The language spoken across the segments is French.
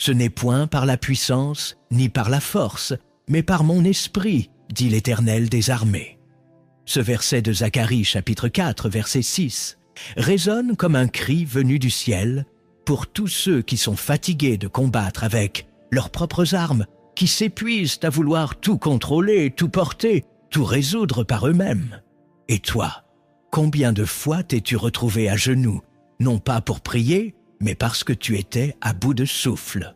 Ce n'est point par la puissance, ni par la force, mais par mon esprit, dit l'Éternel des armées. » Ce verset de Zacharie chapitre 4, verset 6, résonne comme un cri venu du ciel pour tous ceux qui sont fatigués de combattre avec leurs propres armes, qui s'épuisent à vouloir tout contrôler, tout porter, tout résoudre par eux-mêmes. Et toi, combien de fois t'es-tu retrouvé à genoux, non pas pour prier, mais parce que tu étais à bout de souffle?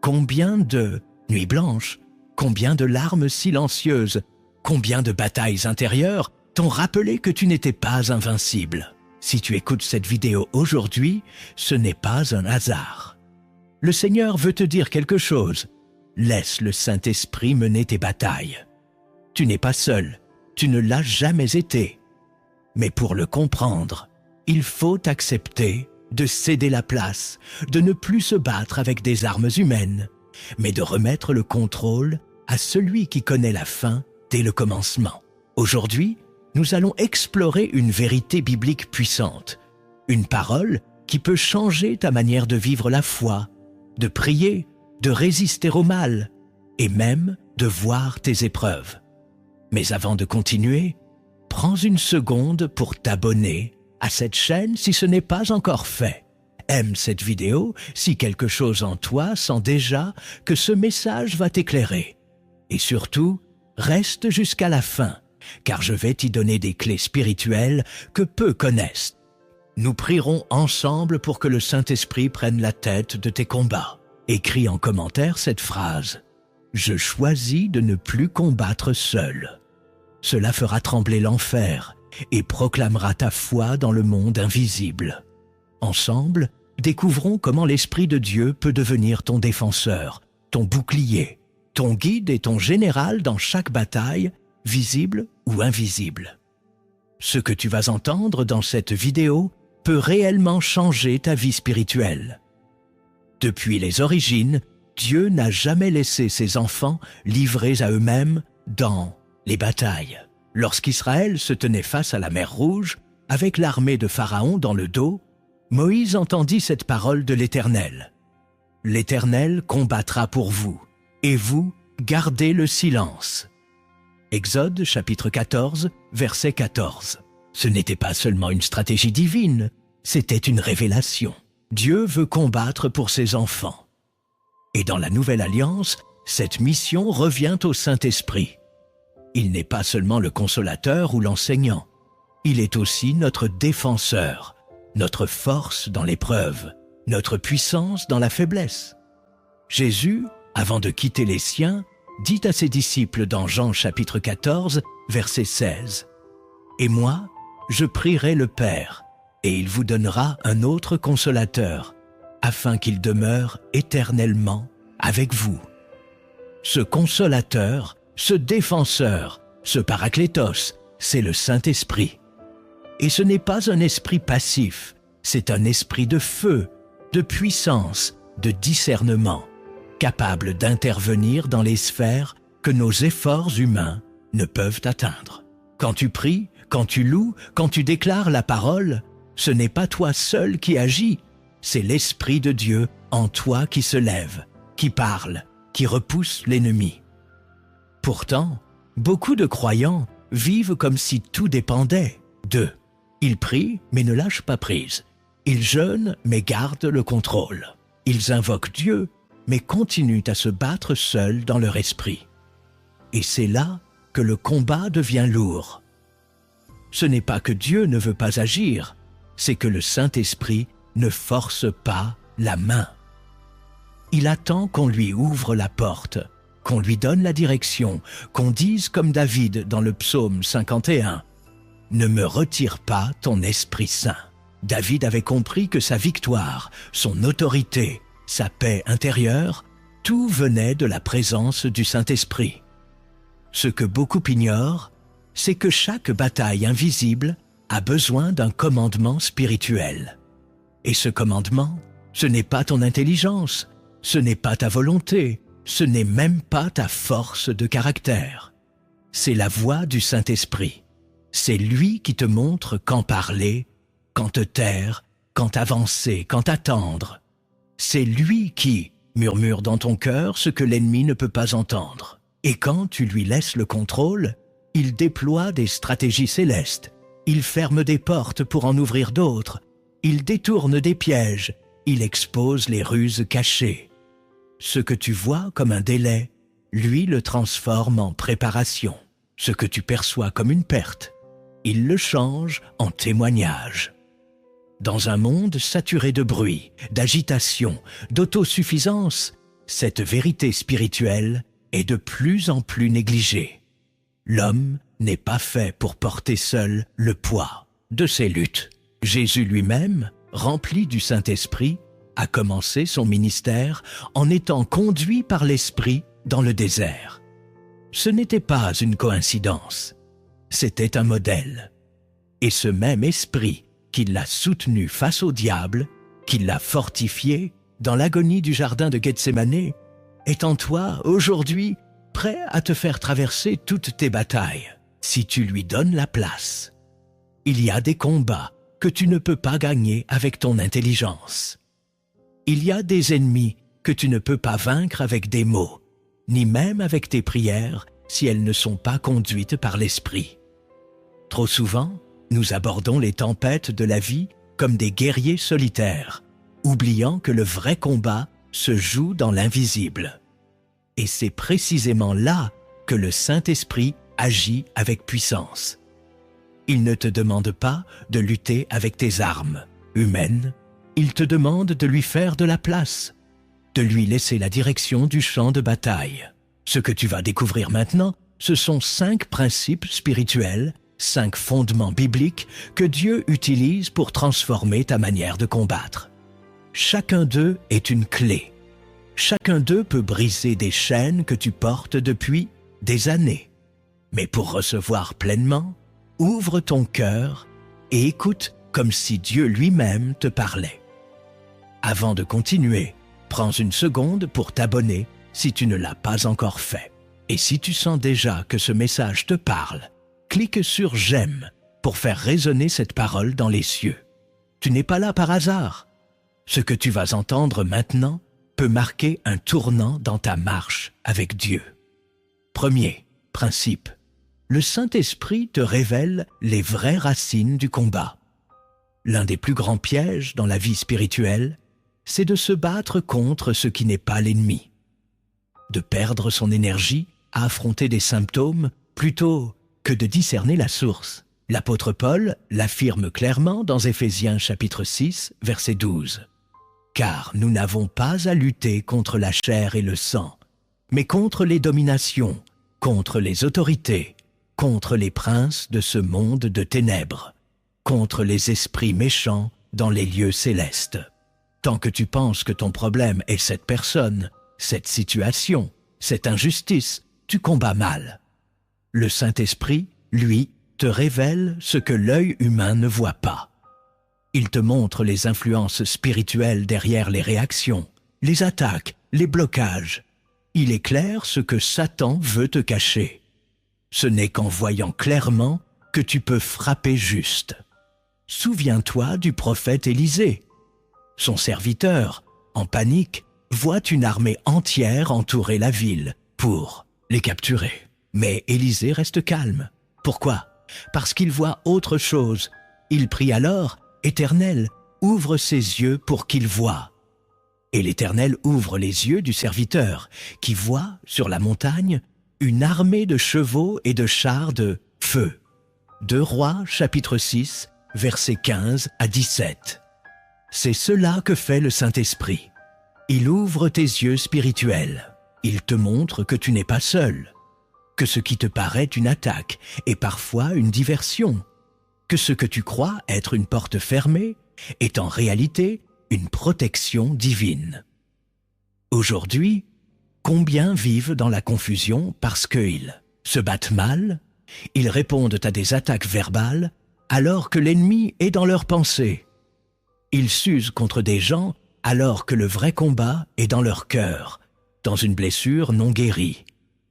Combien de nuits blanches, combien de larmes silencieuses, combien de batailles intérieures t'ont rappelé que tu n'étais pas invincible? Si tu écoutes cette vidéo aujourd'hui, ce n'est pas un hasard. Le Seigneur veut te dire quelque chose. Laisse le Saint-Esprit mener tes batailles. Tu n'es pas seul, tu ne l'as jamais été. Mais pour le comprendre, il faut accepter de céder la place, de ne plus se battre avec des armes humaines, mais de remettre le contrôle à celui qui connaît la fin dès le commencement. Aujourd'hui, nous allons explorer une vérité biblique puissante, une parole qui peut changer ta manière de vivre la foi, de prier, de résister au mal et même de voir tes épreuves. Mais avant de continuer, prends une seconde pour t'abonner à cette chaîne si ce n'est pas encore fait. Aime cette vidéo si quelque chose en toi sent déjà que ce message va t'éclairer. Et surtout, reste jusqu'à la fin, car je vais t'y donner des clés spirituelles que peu connaissent. Nous prierons ensemble pour que le Saint-Esprit prenne la tête de tes combats. Écris en commentaire cette phrase: « Je choisis de ne plus combattre seul ». Cela fera trembler l'enfer et proclamera ta foi dans le monde invisible. Ensemble, découvrons comment l'Esprit de Dieu peut devenir ton défenseur, ton bouclier, ton guide et ton général dans chaque bataille, visible ou invisible. Ce que tu vas entendre dans cette vidéo peut réellement changer ta vie spirituelle. Depuis les origines, Dieu n'a jamais laissé ses enfants livrés à eux-mêmes dans les batailles. Lorsqu'Israël se tenait face à la mer Rouge, avec l'armée de Pharaon dans le dos, Moïse entendit cette parole de l'Éternel. « L'Éternel combattra pour vous, et vous, gardez le silence. » Exode chapitre 14, verset 14. Ce n'était pas seulement une stratégie divine, c'était une révélation. Dieu veut combattre pour ses enfants. Et dans la Nouvelle Alliance, cette mission revient au Saint-Esprit. Il n'est pas seulement le consolateur ou l'enseignant, il est aussi notre défenseur, notre force dans l'épreuve, notre puissance dans la faiblesse. Jésus, avant de quitter les siens, dit à ses disciples dans Jean chapitre 14, verset 16, « Et moi, je prierai le Père, et il vous donnera un autre consolateur, afin qu'il demeure éternellement avec vous. » Ce consolateur, ce défenseur, ce paraklétos, c'est le Saint-Esprit. Et ce n'est pas un esprit passif, c'est un esprit de feu, de puissance, de discernement, capable d'intervenir dans les sphères que nos efforts humains ne peuvent atteindre. Quand tu pries, quand tu loues, quand tu déclares la parole, ce n'est pas toi seul qui agis, c'est l'Esprit de Dieu en toi qui se lève, qui parle, qui repousse l'ennemi. Pourtant, beaucoup de croyants vivent comme si tout dépendait d'eux. Ils prient mais ne lâchent pas prise. Ils jeûnent mais gardent le contrôle. Ils invoquent Dieu mais continuent à se battre seuls dans leur esprit. Et c'est là que le combat devient lourd. Ce n'est pas que Dieu ne veut pas agir, c'est que le Saint-Esprit ne force pas la main. Il attend qu'on lui ouvre la porte, qu'on lui donne la direction, qu'on dise comme David dans le psaume 51, « Ne me retire pas ton Esprit Saint ». David avait compris que sa victoire, son autorité, sa paix intérieure, tout venait de la présence du Saint-Esprit. Ce que beaucoup ignorent, c'est que chaque bataille invisible a besoin d'un commandement spirituel. Et ce commandement, ce n'est pas ton intelligence, ce n'est pas ta volonté, ce n'est même pas ta force de caractère. C'est la voix du Saint-Esprit. C'est lui qui te montre quand parler, quand te taire, quand avancer, quand attendre. C'est lui qui, murmure dans ton cœur ce que l'ennemi ne peut pas entendre. Et quand tu lui laisses le contrôle, il déploie des stratégies célestes. Il ferme des portes pour en ouvrir d'autres. Il détourne des pièges. Il expose les ruses cachées. Ce que tu vois comme un délai, lui le transforme en préparation. Ce que tu perçois comme une perte, il le change en témoignage. Dans un monde saturé de bruit, d'agitation, d'autosuffisance, cette vérité spirituelle est de plus en plus négligée. L'homme n'est pas fait pour porter seul le poids de ses luttes. Jésus lui-même, rempli du Saint-Esprit, a commencé son ministère en étant conduit par l'Esprit dans le désert. Ce n'était pas une coïncidence, c'était un modèle. Et ce même Esprit qui l'a soutenu face au diable, qui l'a fortifié dans l'agonie du jardin de Gethsémane, est en toi aujourd'hui prêt à te faire traverser toutes tes batailles, si tu lui donnes la place. Il y a des combats que tu ne peux pas gagner avec ton intelligence. Il y a des ennemis que tu ne peux pas vaincre avec des mots, ni même avec tes prières si elles ne sont pas conduites par l'Esprit. Trop souvent, nous abordons les tempêtes de la vie comme des guerriers solitaires, oubliant que le vrai combat se joue dans l'invisible. Et c'est précisément là que le Saint-Esprit agit avec puissance. Il ne te demande pas de lutter avec tes armes humaines, il te demande de lui faire de la place, de lui laisser la direction du champ de bataille. Ce que tu vas découvrir maintenant, ce sont 5 principes spirituels, 5 fondements bibliques que Dieu utilise pour transformer ta manière de combattre. Chacun d'eux est une clé. Chacun d'eux peut briser des chaînes que tu portes depuis des années. Mais pour recevoir pleinement, ouvre ton cœur et écoute comme si Dieu lui-même te parlait. Avant de continuer, prends une seconde pour t'abonner si tu ne l'as pas encore fait. Et si tu sens déjà que ce message te parle, clique sur « J'aime » pour faire résonner cette parole dans les cieux. Tu n'es pas là par hasard. Ce que tu vas entendre maintenant peut marquer un tournant dans ta marche avec Dieu. Premier principe. Le Saint-Esprit te révèle les vraies racines du combat. L'un des plus grands pièges dans la vie spirituelle, c'est de se battre contre ce qui n'est pas l'ennemi. De perdre son énergie à affronter des symptômes plutôt que de discerner la source. L'apôtre Paul l'affirme clairement dans Éphésiens chapitre 6, verset 12. « Car nous n'avons pas à lutter contre la chair et le sang, mais contre les dominations, contre les autorités, contre les princes de ce monde de ténèbres, contre les esprits méchants dans les lieux célestes. » Tant que tu penses que ton problème est cette personne, cette situation, cette injustice, tu combats mal. Le Saint-Esprit, lui, te révèle ce que l'œil humain ne voit pas. Il te montre les influences spirituelles derrière les réactions, les attaques, les blocages. Il éclaire ce que Satan veut te cacher. Ce n'est qu'en voyant clairement que tu peux frapper juste. Souviens-toi du prophète Élisée. Son serviteur, en panique, voit une armée entière entourer la ville pour les capturer. Mais Élisée reste calme. Pourquoi? Parce qu'il voit autre chose. Il prie alors, « Éternel, ouvre ses yeux pour qu'il voie. » Et l'Éternel ouvre les yeux du serviteur, qui voit, sur la montagne, une armée de chevaux et de chars de feu. 2 Rois, chapitre 6, versets 15 à 17. C'est cela que fait le Saint-Esprit. Il ouvre tes yeux spirituels. Il te montre que tu n'es pas seul, que ce qui te paraît une attaque est parfois une diversion, que ce que tu crois être une porte fermée est en réalité une protection divine. Aujourd'hui, combien vivent dans la confusion parce qu'ils se battent mal, ils répondent à des attaques verbales alors que l'ennemi est dans leurs pensées. Ils s'usent contre des gens alors que le vrai combat est dans leur cœur, dans une blessure non guérie,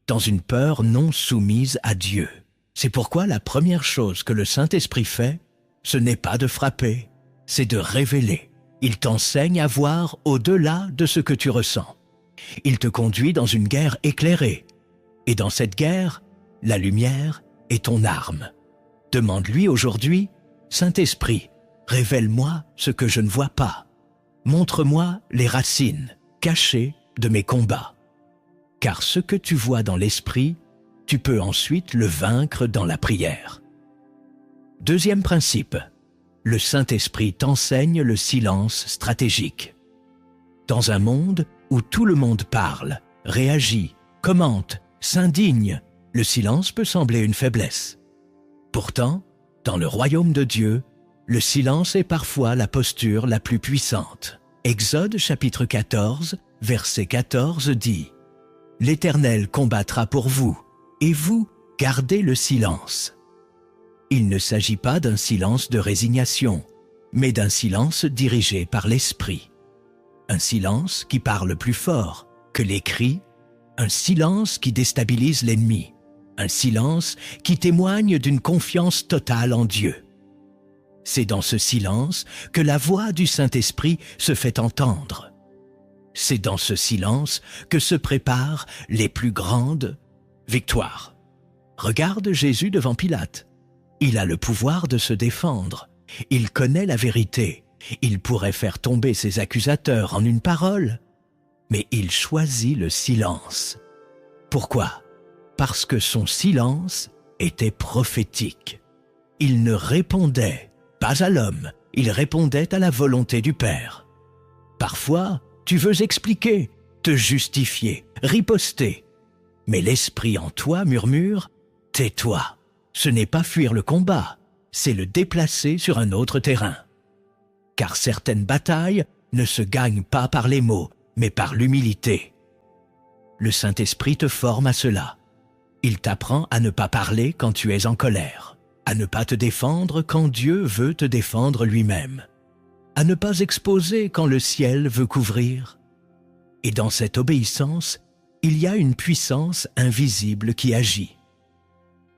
dans une peur non soumise à Dieu. C'est pourquoi la première chose que le Saint-Esprit fait, ce n'est pas de frapper, c'est de révéler. Il t'enseigne à voir au-delà de ce que tu ressens. Il te conduit dans une guerre éclairée. Et dans cette guerre, la lumière est ton arme. Demande-lui aujourd'hui, « Saint-Esprit, révèle-moi ce que je ne vois pas. Montre-moi les racines cachées de mes combats. Car ce que tu vois dans l'esprit, tu peux ensuite le vaincre dans la prière. » Deuxième principe, le Saint-Esprit t'enseigne le silence stratégique. Dans un monde où tout le monde parle, réagit, commente, s'indigne, le silence peut sembler une faiblesse. Pourtant, dans le royaume de Dieu, le silence est parfois la posture la plus puissante. Exode chapitre 14, verset 14 dit « L'Éternel combattra pour vous, et vous gardez le silence. » Il ne s'agit pas d'un silence de résignation, mais d'un silence dirigé par l'Esprit. Un silence qui parle plus fort que les cris, un silence qui déstabilise l'ennemi, un silence qui témoigne d'une confiance totale en Dieu. C'est dans ce silence que la voix du Saint-Esprit se fait entendre. C'est dans ce silence que se préparent les plus grandes victoires. Regarde Jésus devant Pilate. Il a le pouvoir de se défendre. Il connaît la vérité. Il pourrait faire tomber ses accusateurs en une parole. Mais il choisit le silence. Pourquoi? Parce que son silence était prophétique. Il ne répondait pas à l'homme, il répondait à la volonté du Père. Parfois, tu veux expliquer, te justifier, riposter. Mais l'esprit en toi murmure « Tais-toi ». Ce n'est pas fuir le combat, c'est le déplacer sur un autre terrain. Car certaines batailles ne se gagnent pas par les mots, mais par l'humilité. Le Saint-Esprit te forme à cela. Il t'apprend à ne pas parler quand tu es en colère, à ne pas te défendre quand Dieu veut te défendre lui-même, à ne pas exposer quand le ciel veut couvrir. Et dans cette obéissance, il y a une puissance invisible qui agit.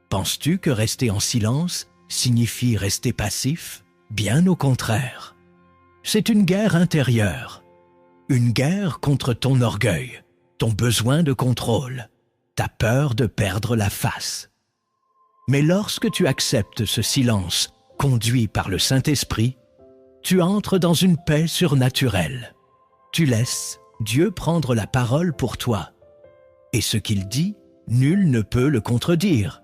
Penses-tu que rester en silence signifie rester passif? Bien au contraire. C'est une guerre intérieure, une guerre contre ton orgueil, ton besoin de contrôle, ta peur de perdre la face. Mais lorsque tu acceptes ce silence conduit par le Saint-Esprit, tu entres dans une paix surnaturelle. Tu laisses Dieu prendre la parole pour toi. Et ce qu'il dit, nul ne peut le contredire.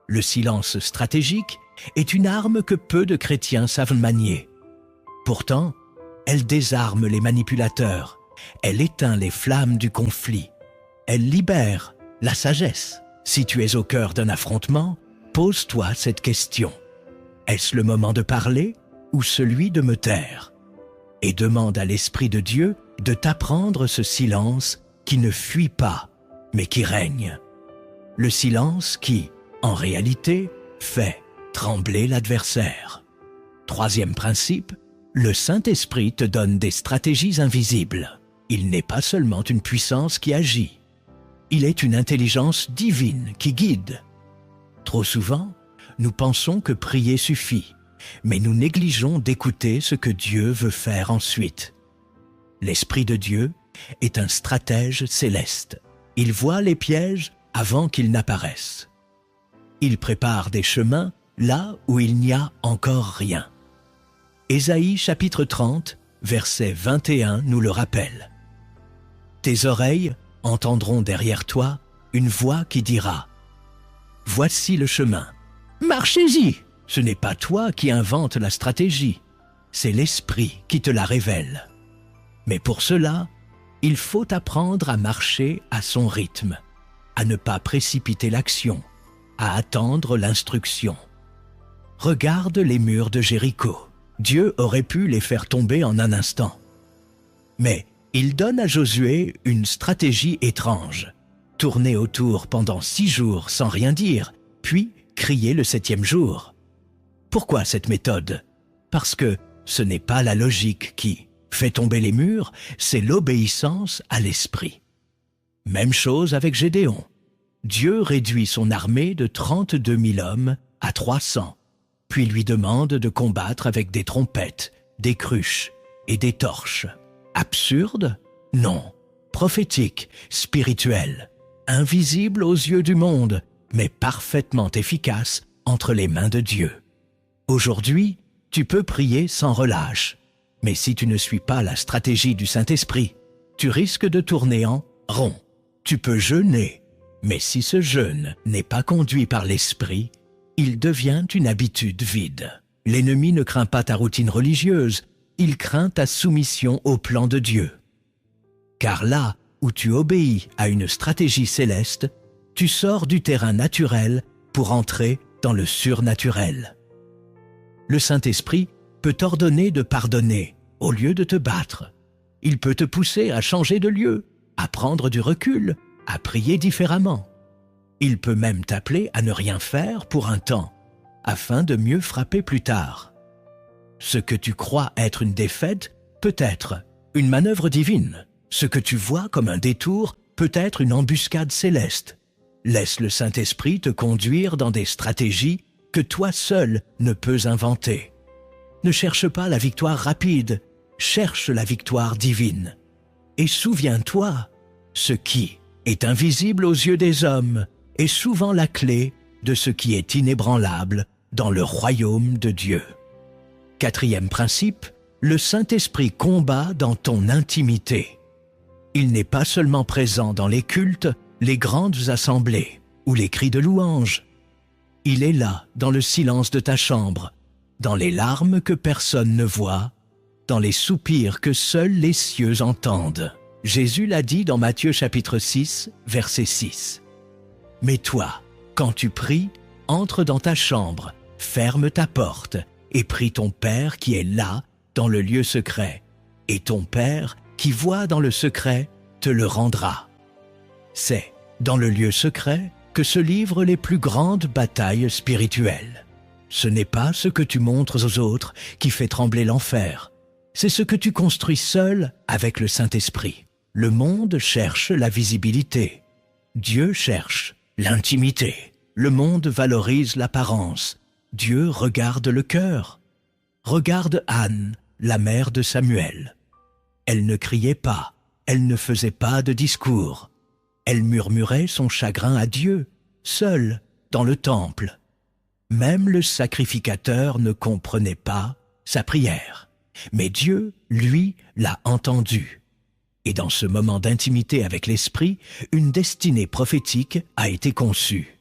Le silence stratégique est une arme que peu de chrétiens savent manier. Pourtant, elle désarme les manipulateurs, elle éteint les flammes du conflit, elle libère la sagesse. Si tu es au cœur d'un affrontement, pose-toi cette question. Est-ce le moment de parler ou celui de me taire? Et demande à l'Esprit de Dieu de t'apprendre ce silence qui ne fuit pas, mais qui règne. Le silence qui, en réalité, fait trembler l'adversaire. Troisième principe, le Saint-Esprit te donne des stratégies invisibles. Il n'est pas seulement une puissance qui agit. Il est une intelligence divine qui guide. Trop souvent, nous pensons que prier suffit, mais nous négligeons d'écouter ce que Dieu veut faire ensuite. L'Esprit de Dieu est un stratège céleste. Il voit les pièges avant qu'ils n'apparaissent. Il prépare des chemins là où il n'y a encore rien. Ésaïe chapitre 30, verset 21 nous le rappelle. Tes oreilles entendront derrière toi une voix qui dira « Voici le chemin, marchez-y !» Ce n'est pas toi qui inventes la stratégie, c'est l'Esprit qui te la révèle. Mais pour cela, il faut apprendre à marcher à son rythme, à ne pas précipiter l'action, à attendre l'instruction. Regarde les murs de Jéricho. Dieu aurait pu les faire tomber en un instant. Mais il donne à Josué une stratégie étrange. Tourner autour pendant 6 jours sans rien dire, puis crier le 7e jour. Pourquoi cette méthode? Parce que ce n'est pas la logique qui fait tomber les murs, c'est l'obéissance à l'Esprit. Même chose avec Gédéon. Dieu réduit son armée de 32 000 hommes à 300, puis lui demande de combattre avec des trompettes, des cruches et des torches. Absurde? Non. prophétique, spirituelle, invisible aux yeux du monde, mais parfaitement efficace entre les mains de Dieu. Aujourd'hui, tu peux prier sans relâche, mais si tu ne suis pas la stratégie du Saint-Esprit, tu risques de tourner en rond. Tu peux jeûner, mais si ce jeûne n'est pas conduit par l'Esprit, il devient une habitude vide. L'ennemi ne craint pas ta routine religieuse, il craint ta soumission au plan de Dieu. Car là où tu obéis à une stratégie céleste, tu sors du terrain naturel pour entrer dans le surnaturel. Le Saint-Esprit peut t'ordonner de pardonner au lieu de te battre. Il peut te pousser à changer de lieu, à prendre du recul, à prier différemment. Il peut même t'appeler à ne rien faire pour un temps, afin de mieux frapper plus tard. Ce que tu crois être une défaite peut être une manœuvre divine. Ce que tu vois comme un détour peut être une embuscade céleste. Laisse le Saint-Esprit te conduire dans des stratégies que toi seul ne peux inventer. Ne cherche pas la victoire rapide, cherche la victoire divine. Et souviens-toi, ce qui est invisible aux yeux des hommes est souvent la clé de ce qui est inébranlable dans le royaume de Dieu. Quatrième principe, le Saint-Esprit combat dans ton intimité. Il n'est pas seulement présent dans les cultes, les grandes assemblées ou les cris de louange. Il est là dans le silence de ta chambre, dans les larmes que personne ne voit, dans les soupirs que seuls les cieux entendent. Jésus l'a dit dans Matthieu chapitre 6, verset 6. Mais toi, quand tu pries, entre dans ta chambre, ferme ta porte et prie ton Père qui est là, dans le lieu secret. Et ton Père, qui voit dans le secret, te le rendra. C'est dans le lieu secret que se livrent les plus grandes batailles spirituelles. Ce n'est pas ce que tu montres aux autres qui fait trembler l'enfer. C'est ce que tu construis seul avec le Saint-Esprit. Le monde cherche la visibilité. Dieu cherche l'intimité. Le monde valorise l'apparence. Dieu regarde le cœur. Regarde Anne, la mère de Samuel. Elle ne criait pas, elle ne faisait pas de discours. Elle murmurait son chagrin à Dieu, seule, dans le temple. Même le sacrificateur ne comprenait pas sa prière. Mais Dieu, lui, l'a entendue. Et dans ce moment d'intimité avec l'Esprit, une destinée prophétique a été conçue.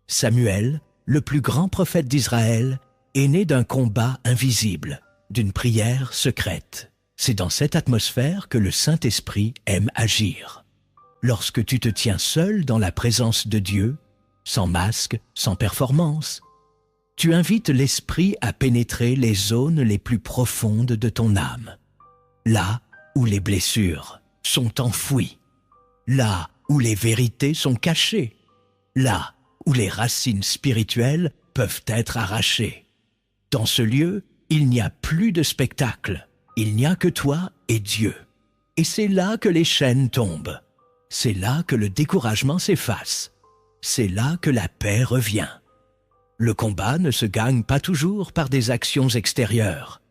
Samuel, le plus grand prophète d'Israël, est né d'un combat invisible, d'une prière secrète. C'est dans cette atmosphère que le Saint-Esprit aime agir. Lorsque tu te tiens seul dans la présence de Dieu, sans masque, sans performance, tu invites l'Esprit à pénétrer les zones les plus profondes de ton âme. Là où les blessures sont enfouies, là où les vérités sont cachées, là où les racines spirituelles peuvent être arrachées. Dans ce lieu, il n'y a plus de spectacle, il n'y a que toi et Dieu. Et c'est là que les chaînes tombent, c'est là que le découragement s'efface, c'est là que la paix revient. Le combat ne se gagne pas toujours par des actions extérieures.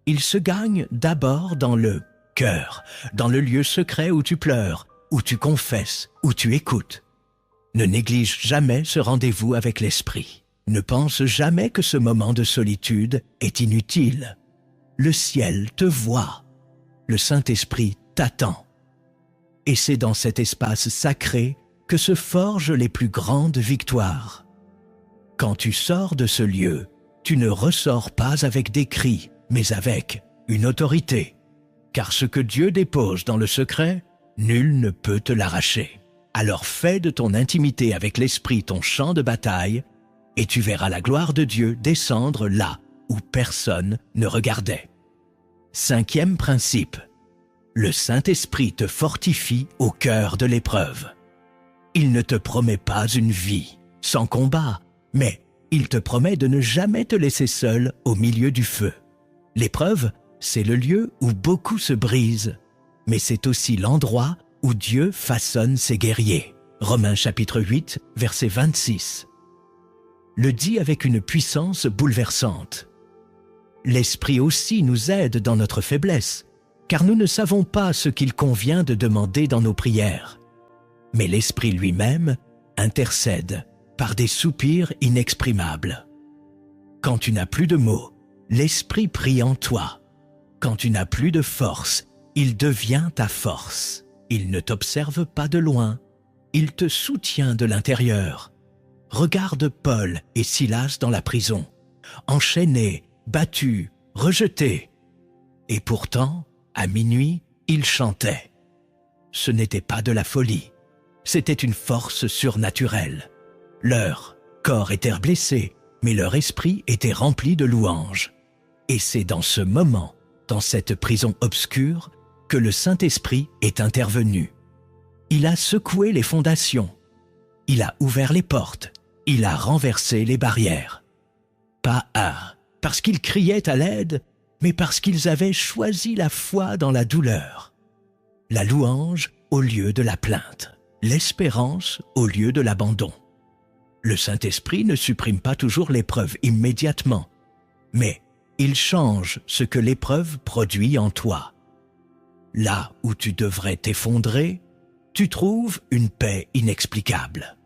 Il se gagne d'abord dans le cœur, dans le lieu secret où tu pleures, où tu confesses, où tu écoutes. Ne néglige jamais ce rendez-vous avec l'Esprit. Ne pense jamais que ce moment de solitude est inutile. Le ciel te voit. Le Saint-Esprit t'attend. Et c'est dans cet espace sacré que se forgent les plus grandes victoires. Quand tu sors de ce lieu, tu ne ressors pas avec des cris, mais avec une autorité. Car ce que Dieu dépose dans le secret, nul ne peut te l'arracher. Alors fais de ton intimité avec l'Esprit ton champ de bataille, et tu verras la gloire de Dieu descendre là où personne ne regardait. Cinquième principe, le Saint-Esprit te fortifie au cœur de l'épreuve. Il ne te promet pas une vie sans combat, mais il te promet de ne jamais te laisser seul au milieu du feu. L'épreuve, c'est le lieu où beaucoup se brisent, mais c'est aussi l'endroit où Dieu façonne ses guerriers. Romains chapitre 8, verset 26. Le dit avec une puissance bouleversante. L'Esprit aussi nous aide dans notre faiblesse, car nous ne savons pas ce qu'il convient de demander dans nos prières. Mais l'Esprit lui-même intercède par des soupirs inexprimables. Quand tu n'as plus de mots, l'Esprit prie en toi. Quand tu n'as plus de force, il devient ta force. Il ne t'observe pas de loin, il te soutient de l'intérieur. Regarde Paul et Silas dans la prison, enchaînés, battus, rejetés. Et pourtant, à minuit, ils chantaient. Ce n'était pas de la folie, c'était une force surnaturelle. Leur corps était blessé, mais leur esprit était rempli de louanges. Et c'est dans ce moment, dans cette prison obscure, que le Saint-Esprit est intervenu. Il a secoué les fondations, il a ouvert les portes, il a renversé les barrières. Pas parce qu'ils criaient à l'aide, mais parce qu'ils avaient choisi la foi dans la douleur. La louange au lieu de la plainte, l'espérance au lieu de l'abandon. Le Saint-Esprit ne supprime pas toujours l'épreuve immédiatement, mais il change ce que l'épreuve produit en toi. Là où tu devrais t'effondrer, tu trouves une paix inexplicable.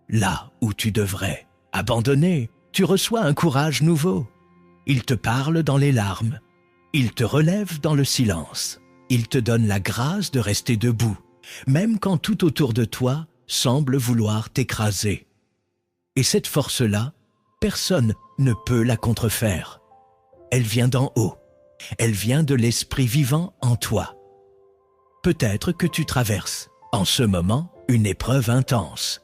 Là où tu devrais abandonner, tu reçois un courage nouveau. Il te parle dans les larmes, il te relève dans le silence, il te donne la grâce de rester debout, même quand tout autour de toi semble vouloir t'écraser. Et cette force-là, personne ne peut la contrefaire. Elle vient d'en haut, elle vient de l'Esprit vivant en toi. Peut-être que tu traverses, en ce moment, une épreuve intense.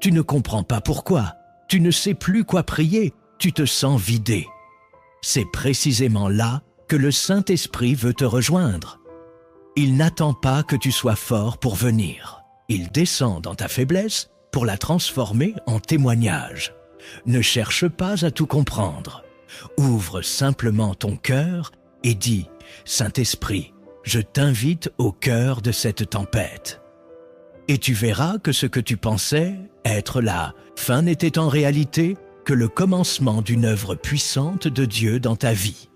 Tu ne comprends pas pourquoi, tu ne sais plus quoi prier, tu te sens vidé. C'est précisément là que le Saint-Esprit veut te rejoindre. Il n'attend pas que tu sois fort pour venir. Il descend dans ta faiblesse pour la transformer en témoignage. Ne cherche pas à tout comprendre. Ouvre simplement ton cœur et dis « Saint-Esprit, je t'invite au cœur de cette tempête. » Et tu verras que ce que tu pensais être la fin n'était en réalité que le commencement d'une œuvre puissante de Dieu dans ta vie.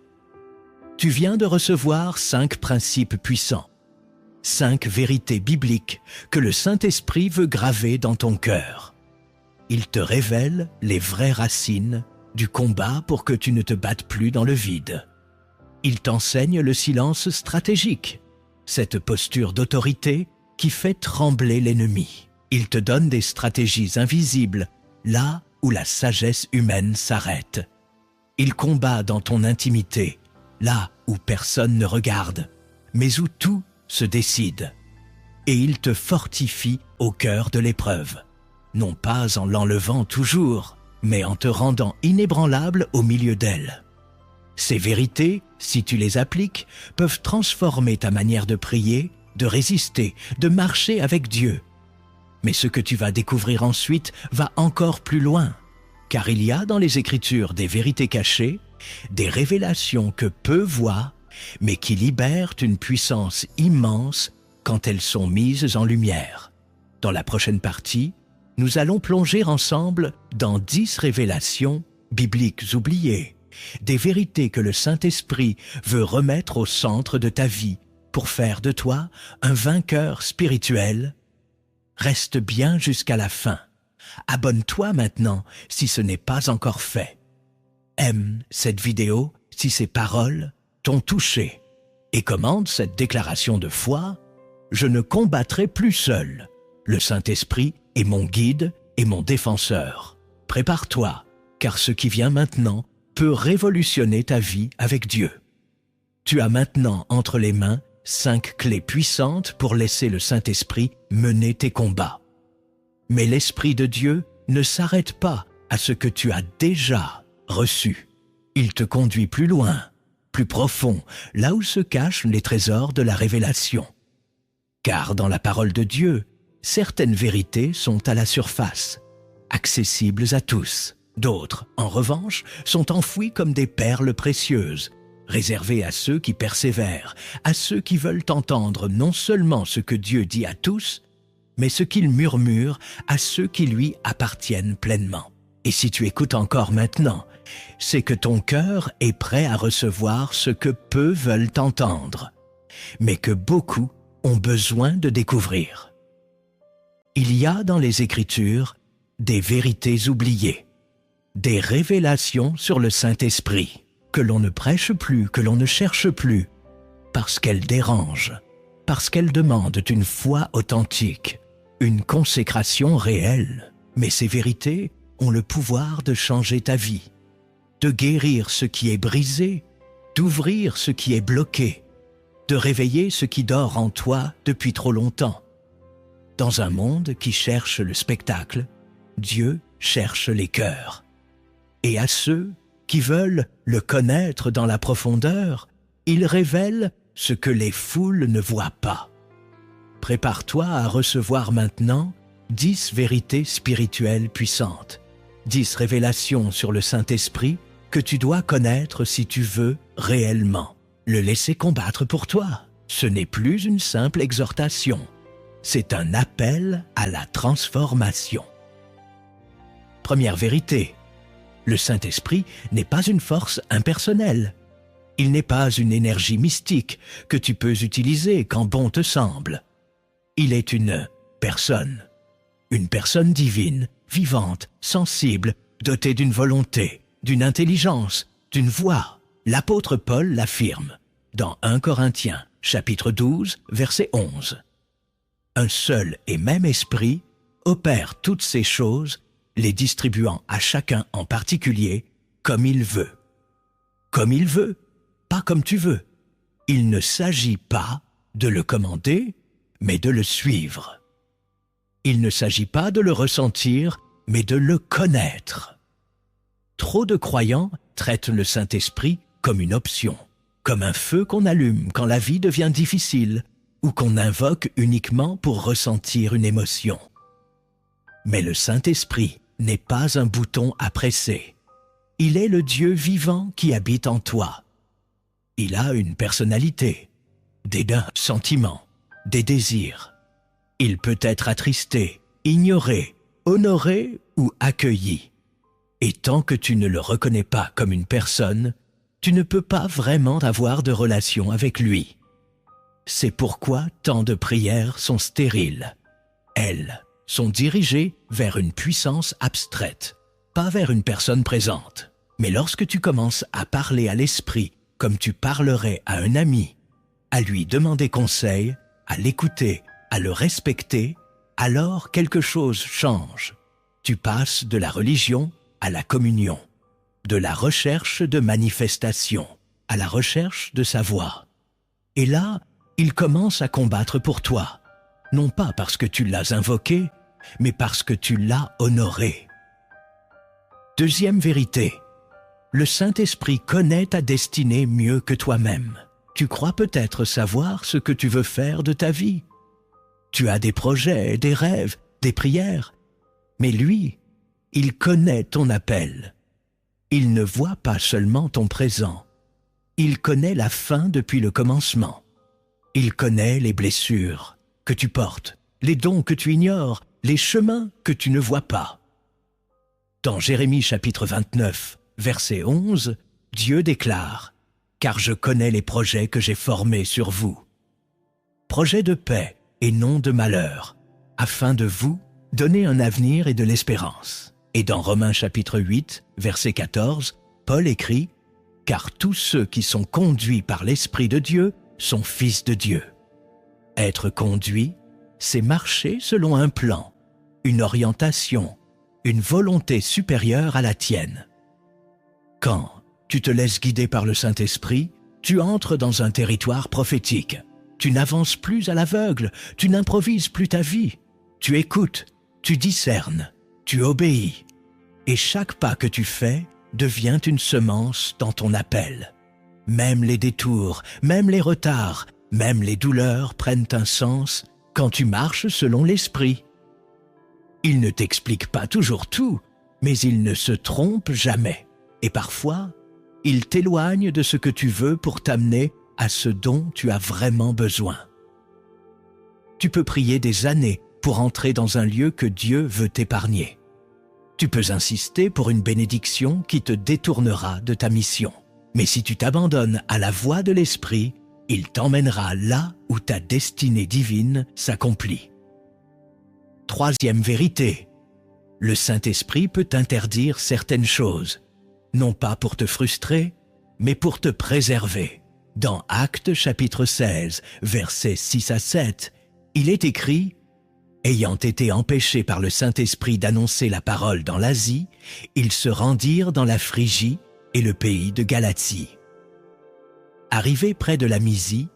Tu viens de recevoir 5 principes puissants, 5 vérités bibliques que le Saint-Esprit veut graver dans ton cœur. Il te révèle les vraies racines du combat pour que tu ne te battes plus dans le vide. Il t'enseigne le silence stratégique, cette posture d'autorité qui fait trembler l'ennemi. Il te donne des stratégies invisibles, là où la sagesse humaine s'arrête. Il combat dans ton intimité, là où personne ne regarde, mais où tout se décide. Et il te fortifie au cœur de l'épreuve, non pas en l'enlevant toujours, mais en te rendant inébranlable au milieu d'elle. Ces vérités, si tu les appliques, peuvent transformer ta manière de prier, de résister, de marcher avec Dieu. Mais ce que tu vas découvrir ensuite va encore plus loin, car il y a dans les Écritures des vérités cachées, des révélations que peu voient, mais qui libèrent une puissance immense quand elles sont mises en lumière. Dans la prochaine partie, nous allons plonger ensemble dans 10 révélations bibliques oubliées, des vérités que le Saint-Esprit veut remettre au centre de ta vie pour faire de toi un vainqueur spirituel. Reste bien jusqu'à la fin. Abonne-toi maintenant si ce n'est pas encore fait. Aime cette vidéo si ces paroles t'ont touché et commande cette déclaration de foi: je ne combattrai plus seul. Le Saint-Esprit est mon guide et mon défenseur. Prépare-toi, car ce qui vient maintenant peut révolutionner ta vie avec Dieu. Tu as maintenant entre les mains 5 clés puissantes pour laisser le Saint-Esprit mener tes combats. Mais l'Esprit de Dieu ne s'arrête pas à ce que tu as déjà reçu. Il te conduit plus loin, plus profond, là où se cachent les trésors de la révélation. Car dans la parole de Dieu, certaines vérités sont à la surface, accessibles à tous. D'autres, en revanche, sont enfouies comme des perles précieuses, réservées à ceux qui persévèrent, à ceux qui veulent entendre non seulement ce que Dieu dit à tous, mais ce qu'il murmure à ceux qui lui appartiennent pleinement. Et si tu écoutes encore maintenant, c'est que ton cœur est prêt à recevoir ce que peu veulent entendre. mais que beaucoup ont besoin de découvrir. Il y a dans les Écritures des vérités oubliées, des révélations sur le Saint-Esprit, que l'on ne prêche plus, que l'on ne cherche plus, parce qu'elles dérangent, parce qu'elles demandent une foi authentique, une consécration réelle. Mais ces vérités ont le pouvoir de changer ta vie, de guérir ce qui est brisé, d'ouvrir ce qui est bloqué, de réveiller ce qui dort en toi depuis trop longtemps. Dans un monde qui cherche le spectacle, Dieu cherche les cœurs. Et à ceux qui veulent le connaître dans la profondeur, il révèle ce que les foules ne voient pas. Prépare-toi à recevoir maintenant 10 vérités spirituelles puissantes, 10 révélations sur le Saint-Esprit que tu dois connaître si tu veux réellement le laisser combattre pour toi. Ce n'est plus une simple exhortation, c'est un appel à la transformation. Première vérité, le Saint-Esprit n'est pas une force impersonnelle. Il n'est pas une énergie mystique que tu peux utiliser quand bon te semble. Il est une personne divine, vivante, sensible, dotée d'une volonté, d'une intelligence, d'une voix. L'apôtre Paul l'affirme dans 1 Corinthiens, chapitre 12, verset 11. Un seul et même esprit opère toutes ces choses, les distribuant à chacun en particulier comme il veut. Comme il veut, pas comme tu veux. Il ne s'agit pas de le commander, mais de le suivre. Il ne s'agit pas de le ressentir, mais de le connaître. Trop de croyants traitent le Saint-Esprit comme une option, comme un feu qu'on allume quand la vie devient difficile ou qu'on invoque uniquement pour ressentir une émotion. Mais le Saint-Esprit n'est pas un bouton à presser. Il est le Dieu vivant qui habite en toi. Il a une personnalité, des sentiments, des désirs. Il peut être attristé, ignoré, honoré ou accueilli. Et tant que tu ne le reconnais pas comme une personne, tu ne peux pas vraiment avoir de relation avec lui. C'est pourquoi tant de prières sont stériles. Elles sont dirigées vers une puissance abstraite, pas vers une personne présente. Mais lorsque tu commences à parler à l'esprit comme tu parlerais à un ami, à lui demander conseil, à l'écouter, à le respecter, alors quelque chose change. Tu passes de la religion à la communion, de la recherche de manifestation à la recherche de sa voix. Et là, il commence à combattre pour toi, non pas parce que tu l'as invoqué, mais parce que tu l'as honoré. Deuxième vérité, le Saint-Esprit connaît ta destinée mieux que toi-même. Tu crois peut-être savoir ce que tu veux faire de ta vie. Tu as des projets, des rêves, des prières, mais lui, il connaît ton appel. Il ne voit pas seulement ton présent, il connaît la fin depuis le commencement. Il connaît les blessures que tu portes, les dons que tu ignores, les chemins que tu ne vois pas. Dans Jérémie chapitre 29, verset 11, Dieu déclare « Car je connais les projets que j'ai formés sur vous. Projets de paix et non de malheur, afin de vous donner un avenir et de l'espérance. » Et dans Romains chapitre 8, verset 14, Paul écrit « Car tous ceux qui sont conduits par l'Esprit de Dieu sont fils de Dieu. » Être conduit, c'est marcher selon un plan, une orientation, une volonté supérieure à la tienne. Quand tu te laisses guider par le Saint-Esprit, tu entres dans un territoire prophétique. Tu n'avances plus à l'aveugle, tu n'improvises plus ta vie. Tu écoutes, tu discernes, tu obéis. Et chaque pas que tu fais devient une semence dans ton appel. Même les détours, même les retards, même les douleurs prennent un sens quand tu marches selon l'Esprit. Il ne t'explique pas toujours tout, mais il ne se trompe jamais. Et parfois, il t'éloigne de ce que tu veux pour t'amener à ce dont tu as vraiment besoin. Tu peux prier des années pour entrer dans un lieu que Dieu veut t'épargner. Tu peux insister pour une bénédiction qui te détournera de ta mission. Mais si tu t'abandonnes à la voix de l'Esprit, Il t'emmènera là où ta destinée divine s'accomplit. Troisième vérité, le Saint-Esprit peut t'interdire certaines choses, non pas pour te frustrer, mais pour te préserver. Dans Actes chapitre 16, versets 6 à 7, il est écrit « Ayant été empêchés par le Saint-Esprit d'annoncer la parole dans l'Asie, ils se rendirent dans la Phrygie et le pays de Galatie. » Arrivés près de la Mysie,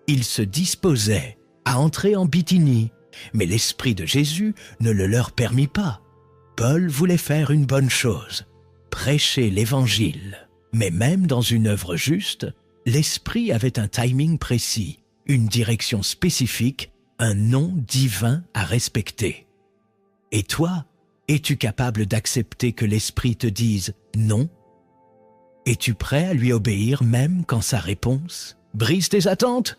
ils se disposaient à entrer en Bithynie, mais l'Esprit de Jésus ne le leur permit pas. Paul voulait faire une bonne chose, prêcher l'Évangile. Mais même dans une œuvre juste, l'Esprit avait un timing précis, une direction spécifique, un nom divin à respecter. Et toi, es-tu capable d'accepter que l'Esprit te dise non? Es-tu prêt à lui obéir même quand sa réponse brise tes attentes?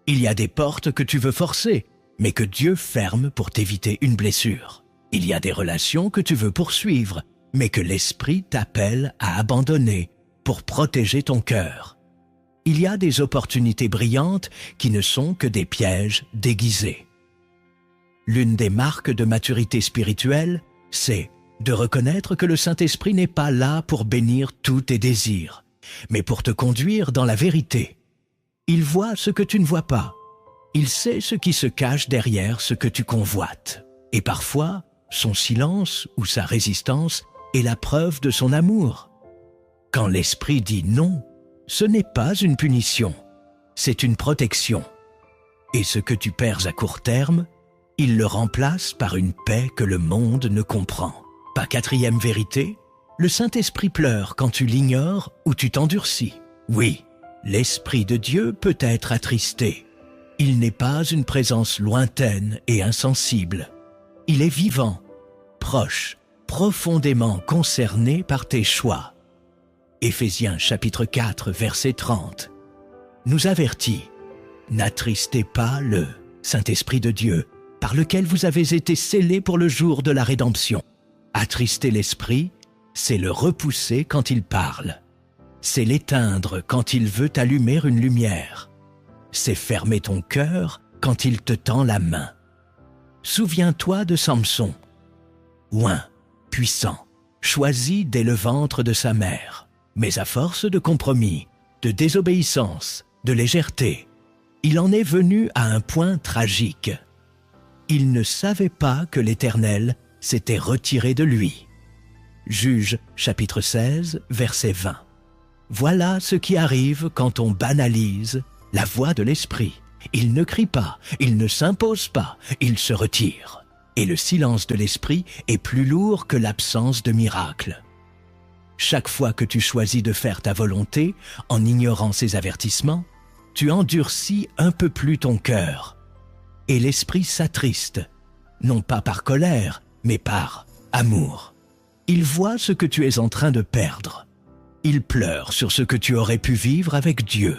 Il y a des portes que tu veux forcer, mais que Dieu ferme pour t'éviter une blessure. Il y a des relations que tu veux poursuivre, mais que l'Esprit t'appelle à abandonner pour protéger ton cœur. Il y a des opportunités brillantes qui ne sont que des pièges déguisés. L'une des marques de maturité spirituelle, c'est de reconnaître que le Saint-Esprit n'est pas là pour bénir tous tes désirs, mais pour te conduire dans la vérité. Il voit ce que tu ne vois pas. Il sait ce qui se cache derrière ce que tu convoites. Et parfois, son silence ou sa résistance est la preuve de son amour. Quand l'Esprit dit non, ce n'est pas une punition, c'est une protection. Et ce que tu perds à court terme, il le remplace par une paix que le monde ne comprend. Pas quatrième vérité, le Saint-Esprit pleure quand tu l'ignores ou tu t'endurcis. Oui, l'Esprit de Dieu peut être attristé. Il n'est pas une présence lointaine et insensible. Il est vivant, proche, profondément concerné par tes choix. Éphésiens chapitre 4, verset 30, nous avertit « N'attristez pas le Saint-Esprit de Dieu, par lequel vous avez été scellés pour le jour de la rédemption. » Attrister l'Esprit, c'est le repousser quand il parle. C'est l'éteindre quand il veut allumer une lumière. C'est fermer ton cœur quand il te tend la main. Souviens-toi de Samson, oint, puissant, choisi dès le ventre de sa mère. Mais à force de compromis, de désobéissance, de légèreté, il en est venu à un point tragique. Il ne savait pas que l'Éternel s'était retiré de lui. Juge chapitre 16, verset 20. Voilà ce qui arrive quand on banalise la voix de l'Esprit. Il ne crie pas, il ne s'impose pas, il se retire. Et le silence de l'Esprit est plus lourd que l'absence de miracle. Chaque fois que tu choisis de faire ta volonté en ignorant ses avertissements, tu endurcis un peu plus ton cœur. Et l'Esprit s'attriste, non pas par colère, mais par amour. Il voit ce que tu es en train de perdre. Il pleure sur ce que tu aurais pu vivre avec Dieu.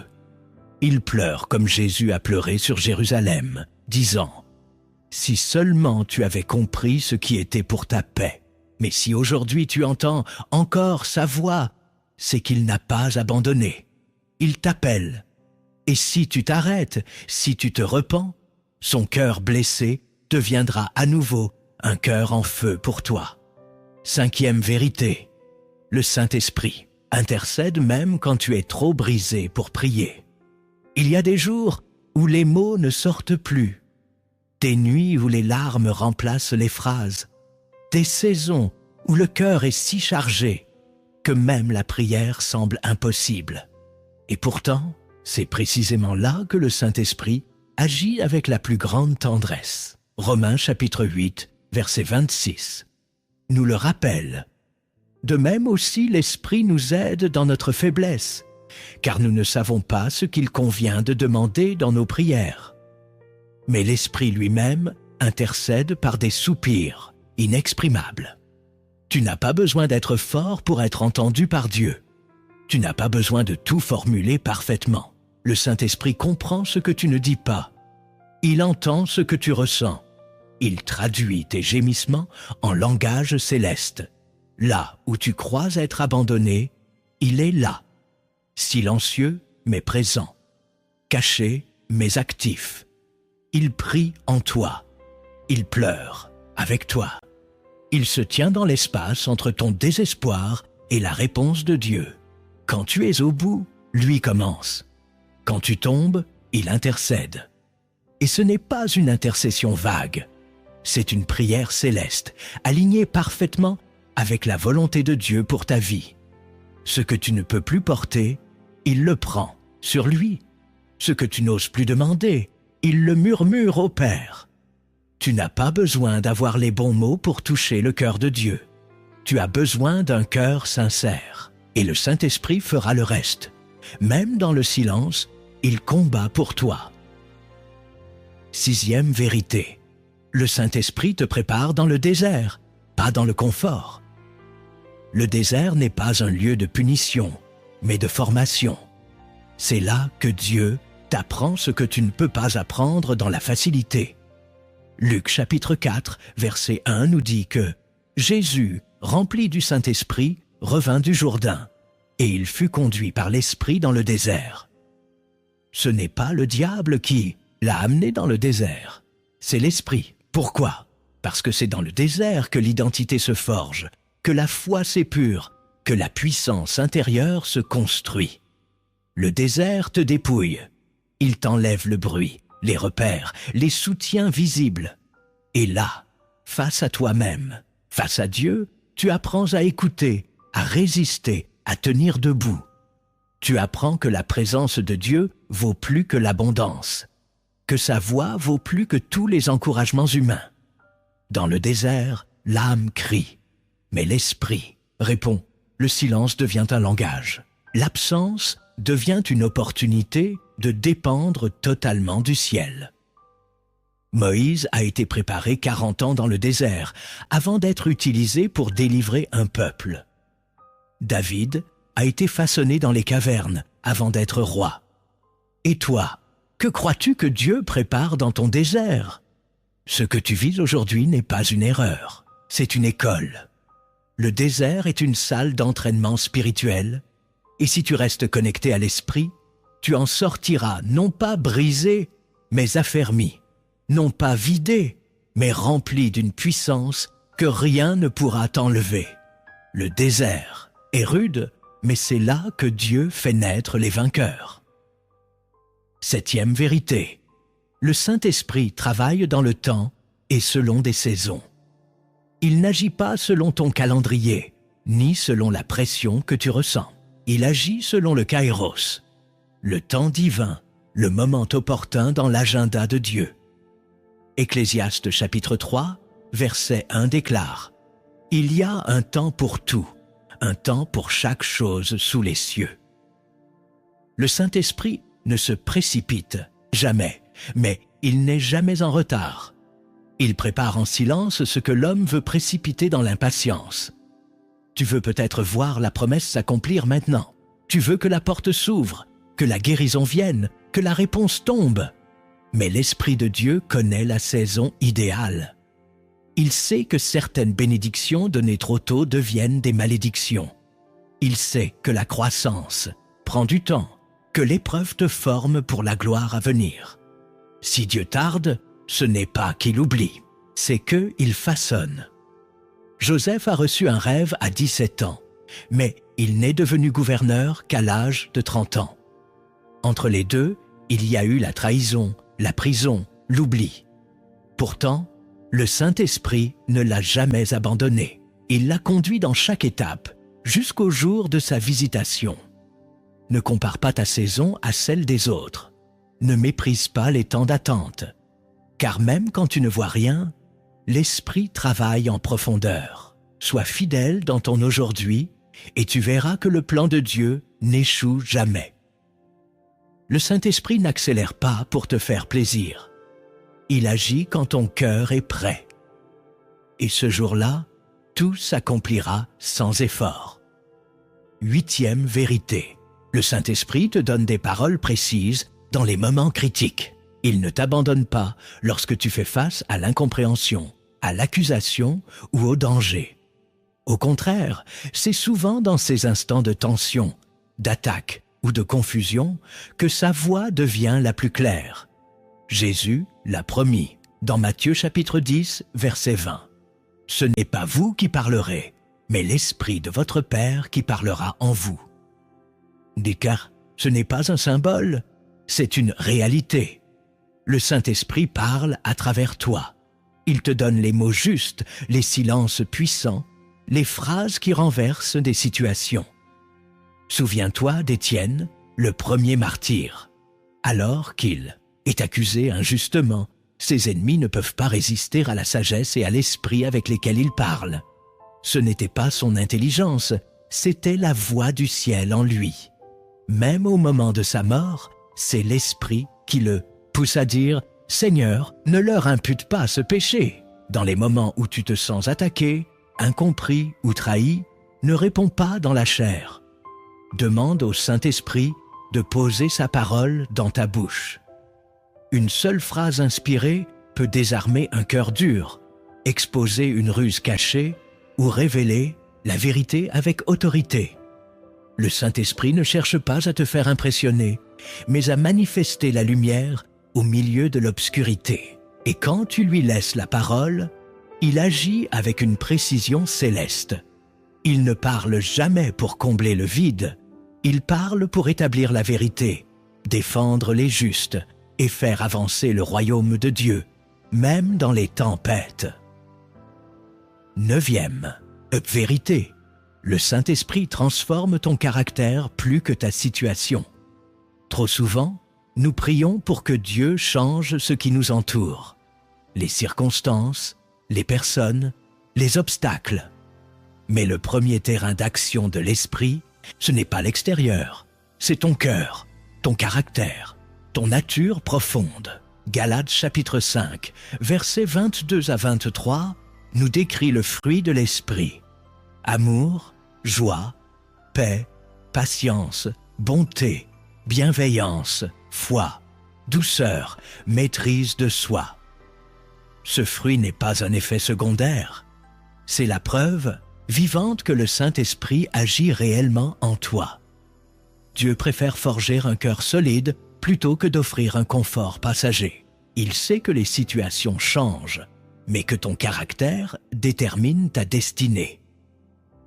Il pleure comme Jésus a pleuré sur Jérusalem, disant « Si seulement tu avais compris ce qui était pour ta paix. Mais si aujourd'hui tu entends encore sa voix, c'est qu'il n'a pas abandonné. Il t'appelle. Et si tu t'arrêtes, si tu te repens, son cœur blessé deviendra à nouveau un cœur en feu pour toi. » Cinquième vérité, le Saint-Esprit intercède même quand tu es trop brisé pour prier. Il y a des jours où les mots ne sortent plus, des nuits où les larmes remplacent les phrases, des saisons où le cœur est si chargé que même la prière semble impossible. Et pourtant, c'est précisément là que le Saint-Esprit agit avec la plus grande tendresse. Romains chapitre 8, verset 26, nous le rappelle. De même aussi l'Esprit nous aide dans notre faiblesse, car nous ne savons pas ce qu'il convient de demander dans nos prières. Mais l'Esprit lui-même intercède par des soupirs inexprimables. Tu n'as pas besoin d'être fort pour être entendu par Dieu. Tu n'as pas besoin de tout formuler parfaitement. Le Saint-Esprit comprend ce que tu ne dis pas. Il entend ce que tu ressens. Il traduit tes gémissements en langage céleste. Là où tu crois être abandonné, il est là, silencieux mais présent. caché mais actif. Il prie en toi. Il pleure avec toi. Il se tient dans l'espace entre ton désespoir et la réponse de Dieu. Quand tu es au bout, lui commence. Quand tu tombes, il intercède. Et ce n'est pas une intercession vague. C'est une prière céleste, alignée parfaitement avec la volonté de Dieu pour ta vie. Ce que tu ne peux plus porter, il le prend sur lui. Ce que tu n'oses plus demander, il le murmure au Père. Tu n'as pas besoin d'avoir les bons mots pour toucher le cœur de Dieu. Tu as besoin d'un cœur sincère, et le Saint-Esprit fera le reste. Même dans le silence, il combat pour toi. 6e vérité. Le Saint-Esprit te prépare dans le désert, pas dans le confort. Le désert n'est pas un lieu de punition, mais de formation. C'est là que Dieu t'apprend ce que tu ne peux pas apprendre dans la facilité. Luc chapitre 4, verset 1 nous dit que Jésus, rempli du Saint-Esprit, revint du Jourdain, et il fut conduit par l'Esprit dans le désert. Ce n'est pas le diable qui l'a amené dans le désert, c'est l'Esprit. Pourquoi? Parce que c'est dans le désert que l'identité se forge, que la foi s'épure, que la puissance intérieure se construit. Le désert te dépouille, il t'enlève le bruit, les repères, les soutiens visibles. Et là, face à toi-même, face à Dieu, tu apprends à écouter, à résister, à tenir debout. Tu apprends que la présence de Dieu vaut plus que l'abondance, que sa voix vaut plus que tous les encouragements humains. Dans le désert, l'âme crie, mais l'esprit répond. Le silence devient un langage. L'absence devient une opportunité de dépendre totalement du ciel. Moïse a été préparé 40 ans dans le désert avant d'être utilisé pour délivrer un peuple. David a été façonné dans les cavernes avant d'être roi. Et toi, que crois-tu que Dieu prépare dans ton désert? Ce que tu vis aujourd'hui n'est pas une erreur, c'est une école. Le désert est une salle d'entraînement spirituel, et si tu restes connecté à l'esprit, tu en sortiras non pas brisé, mais affermi, non pas vidé, mais rempli d'une puissance que rien ne pourra t'enlever. Le désert est rude, mais c'est là que Dieu fait naître les vainqueurs. 7e vérité. Le Saint-Esprit travaille dans le temps et selon des saisons. Il n'agit pas selon ton calendrier, ni selon la pression que tu ressens. Il agit selon le kairos, le temps divin, le moment opportun dans l'agenda de Dieu. Ecclésiaste chapitre 3, verset 1 déclare « Il y a un temps pour tout, un temps pour chaque chose sous les cieux. » Le Saint-Esprit ne se précipite jamais, mais il n'est jamais en retard. Il prépare en silence ce que l'homme veut précipiter dans l'impatience. Tu veux peut-être voir la promesse s'accomplir maintenant. Tu veux que la porte s'ouvre, que la guérison vienne, que la réponse tombe. Mais l'Esprit de Dieu connaît la saison idéale. Il sait que certaines bénédictions données trop tôt deviennent des malédictions. Il sait que la croissance prend du temps, que l'épreuve te forme pour la gloire à venir. Si Dieu tarde, ce n'est pas qu'il oublie, c'est qu'il façonne. Joseph a reçu un rêve à 17 ans, mais il n'est devenu gouverneur qu'à l'âge de 30 ans. Entre les deux, il y a eu la trahison, la prison, l'oubli. Pourtant, le Saint-Esprit ne l'a jamais abandonné. Il l'a conduit dans chaque étape, jusqu'au jour de sa visitation. Ne compare pas ta saison à celle des autres. Ne méprise pas les temps d'attente. Car même quand tu ne vois rien, l'Esprit travaille en profondeur. Sois fidèle dans ton aujourd'hui et tu verras que le plan de Dieu n'échoue jamais. Le Saint-Esprit n'accélère pas pour te faire plaisir. Il agit quand ton cœur est prêt. Et ce jour-là, tout s'accomplira sans effort. 8e vérité. Le Saint-Esprit te donne des paroles précises dans les moments critiques. Il ne t'abandonne pas lorsque tu fais face à l'incompréhension, à l'accusation ou au danger. Au contraire, c'est souvent dans ces instants de tension, d'attaque ou de confusion que sa voix devient la plus claire. Jésus l'a promis dans Matthieu chapitre 10, verset 20. « Ce n'est pas vous qui parlerez, mais l'Esprit de votre Père qui parlera en vous. » Car ce n'est pas un symbole, c'est une réalité. Le Saint-Esprit parle à travers toi. Il te donne les mots justes, les silences puissants, les phrases qui renversent des situations. Souviens-toi d'Étienne, le premier martyr. Alors qu'il est accusé injustement, ses ennemis ne peuvent pas résister à la sagesse et à l'esprit avec lesquels il parle. Ce n'était pas son intelligence, c'était la voix du ciel en lui. Même au moment de sa mort, c'est l'esprit qui le pousse à dire « Seigneur, ne leur impute pas ce péché ». Dans les moments où tu te sens attaqué, incompris ou trahi, ne réponds pas dans la chair. Demande au Saint-Esprit de poser sa parole dans ta bouche. Une seule phrase inspirée peut désarmer un cœur dur, exposer une ruse cachée ou révéler la vérité avec autorité. Le Saint-Esprit ne cherche pas à te faire impressionner, mais à manifester la lumière au milieu de l'obscurité. Et quand tu lui laisses la parole, il agit avec une précision céleste. Il ne parle jamais pour combler le vide, il parle pour établir la vérité, défendre les justes et faire avancer le royaume de Dieu, même dans les tempêtes. 9e, vérité. Le Saint-Esprit transforme ton caractère plus que ta situation. Trop souvent, nous prions pour que Dieu change ce qui nous entoure. Les circonstances, les personnes, les obstacles. Mais le premier terrain d'action de l'esprit, ce n'est pas l'extérieur, c'est ton cœur, ton caractère, ton nature profonde. Galates chapitre 5, versets 22 à 23, nous décrit le fruit de l'esprit. Amour, joie, paix, patience, bonté, bienveillance, foi, douceur, maîtrise de soi. Ce fruit n'est pas un effet secondaire, c'est la preuve vivante que le Saint-Esprit agit réellement en toi. Dieu préfère forger un cœur solide plutôt que d'offrir un confort passager. Il sait que les situations changent, mais que ton caractère détermine ta destinée.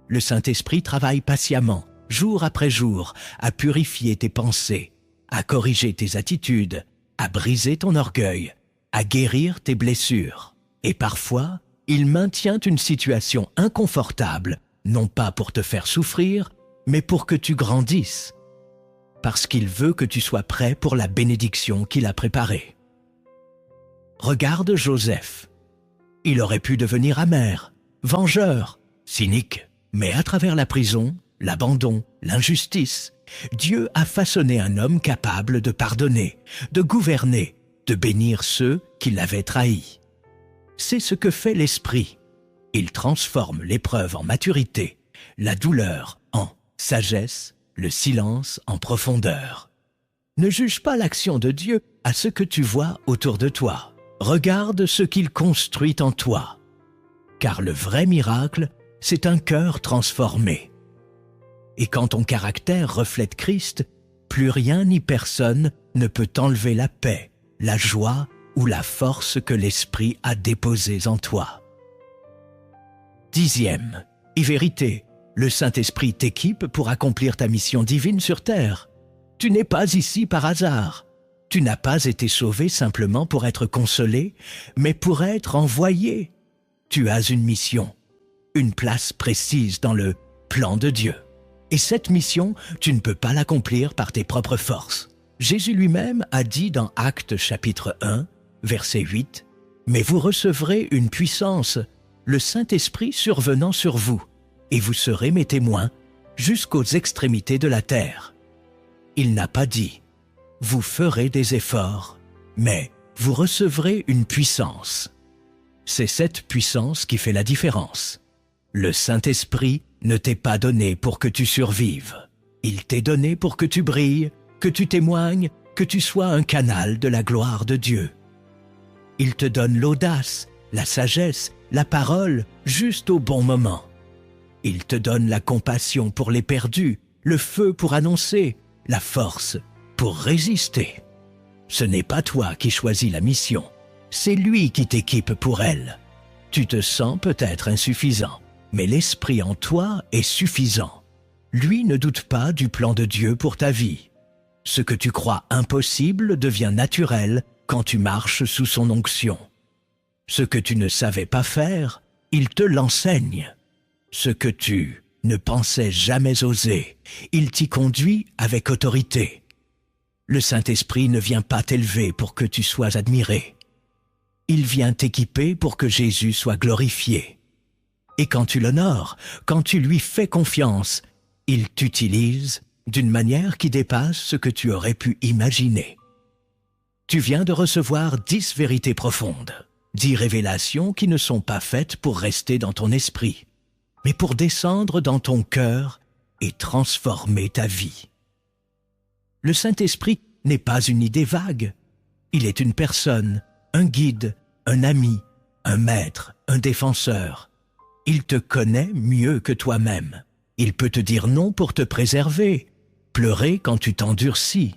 Le Saint-Esprit travaille patiemment, jour après jour, à purifier tes pensées, à corriger tes attitudes, à briser ton orgueil, à guérir tes blessures. Et parfois, il maintient une situation inconfortable, non pas pour te faire souffrir, mais pour que tu grandisses, parce qu'il veut que tu sois prêt pour la bénédiction qu'il a préparée. Regarde Joseph. Il aurait pu devenir amer, vengeur, cynique, mais à travers la prison, l'abandon, l'injustice, Dieu a façonné un homme capable de pardonner, de gouverner, de bénir ceux qui l'avaient trahi. C'est ce que fait l'Esprit. Il transforme l'épreuve en maturité, la douleur en sagesse, le silence en profondeur. Ne juge pas l'action de Dieu à ce que tu vois autour de toi. Regarde ce qu'il construit en toi. Car le vrai miracle, c'est un cœur transformé. Et quand ton caractère reflète Christ, plus rien ni personne ne peut t'enlever la paix, la joie ou la force que l'Esprit a déposées en toi. 10e, et vérité, le Saint-Esprit t'équipe pour accomplir ta mission divine sur terre. Tu n'es pas ici par hasard. Tu n'as pas été sauvé simplement pour être consolé, mais pour être envoyé. Tu as une mission, une place précise dans le plan de Dieu. Et cette mission, tu ne peux pas l'accomplir par tes propres forces. Jésus lui-même a dit dans Actes chapitre 1, verset 8, « Mais vous recevrez une puissance, le Saint-Esprit survenant sur vous, et vous serez mes témoins jusqu'aux extrémités de la terre. » Il n'a pas dit « Vous ferez des efforts, mais vous recevrez une puissance. » C'est cette puissance qui fait la différence. Le Saint-Esprit ne t'est pas donné pour que tu survives. Il t'est donné pour que tu brilles, que tu témoignes, que tu sois un canal de la gloire de Dieu. Il te donne l'audace, la sagesse, la parole, juste au bon moment. Il te donne la compassion pour les perdus, le feu pour annoncer, la force pour résister. Ce n'est pas toi qui choisis la mission, c'est lui qui t'équipe pour elle. Tu te sens peut-être insuffisant, mais l'Esprit en toi est suffisant. Lui ne doute pas du plan de Dieu pour ta vie. Ce que tu crois impossible devient naturel quand tu marches sous son onction. Ce que tu ne savais pas faire, il te l'enseigne. Ce que tu ne pensais jamais oser, il t'y conduit avec autorité. Le Saint-Esprit ne vient pas t'élever pour que tu sois admiré. Il vient t'équiper pour que Jésus soit glorifié. Et quand tu l'honores, quand tu lui fais confiance, il t'utilise d'une manière qui dépasse ce que tu aurais pu imaginer. Tu viens de recevoir 10 vérités profondes, 10 révélations qui ne sont pas faites pour rester dans ton esprit, mais pour descendre dans ton cœur et transformer ta vie. Le Saint-Esprit n'est pas une idée vague. Il est une personne, un guide, un ami, un maître, un défenseur. Il te connaît mieux que toi-même. Il peut te dire non pour te préserver, pleurer quand tu t'endurcis,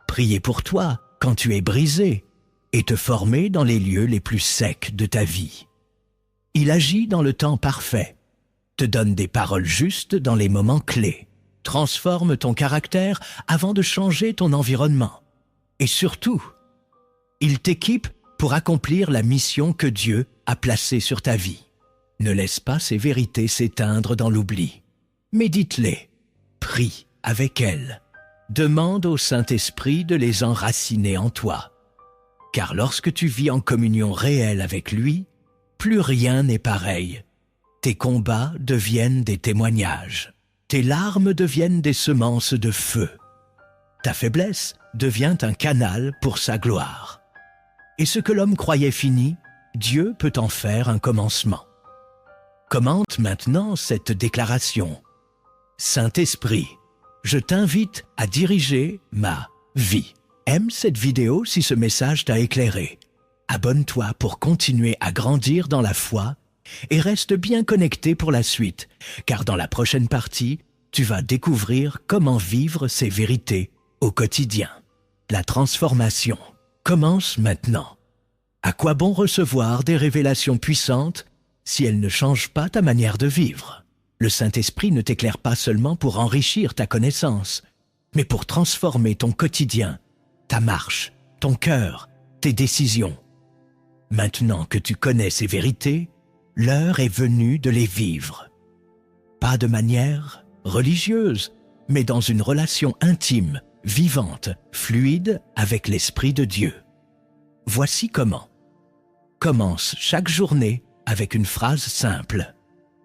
prier pour toi quand tu es brisé et te former dans les lieux les plus secs de ta vie. Il agit dans le temps parfait, te donne des paroles justes dans les moments clés, transforme ton caractère avant de changer ton environnement. Et surtout, il t'équipe pour accomplir la mission que Dieu a placée sur ta vie. Ne laisse pas ces vérités s'éteindre dans l'oubli. Médite-les, prie avec elles. Demande au Saint-Esprit de les enraciner en toi. Car lorsque tu vis en communion réelle avec lui, plus rien n'est pareil. Tes combats deviennent des témoignages. Tes larmes deviennent des semences de feu. Ta faiblesse devient un canal pour sa gloire. Et ce que l'homme croyait fini, Dieu peut en faire un commencement. Commente maintenant cette déclaration. Saint-Esprit, je t'invite à diriger ma vie. Aime cette vidéo si ce message t'a éclairé. Abonne-toi pour continuer à grandir dans la foi et reste bien connecté pour la suite, car dans la prochaine partie, tu vas découvrir comment vivre ces vérités au quotidien. La transformation commence maintenant. À quoi bon recevoir des révélations puissantes si elles ne changent pas ta manière de vivre? Le Saint-Esprit ne t'éclaire pas seulement pour enrichir ta connaissance, mais pour transformer ton quotidien, ta marche, ton cœur, tes décisions. Maintenant que tu connais ces vérités, l'heure est venue de les vivre. Pas de manière religieuse, mais dans une relation intime, vivante, fluide avec l'Esprit de Dieu. Voici comment. Commence chaque journée avec une phrase simple.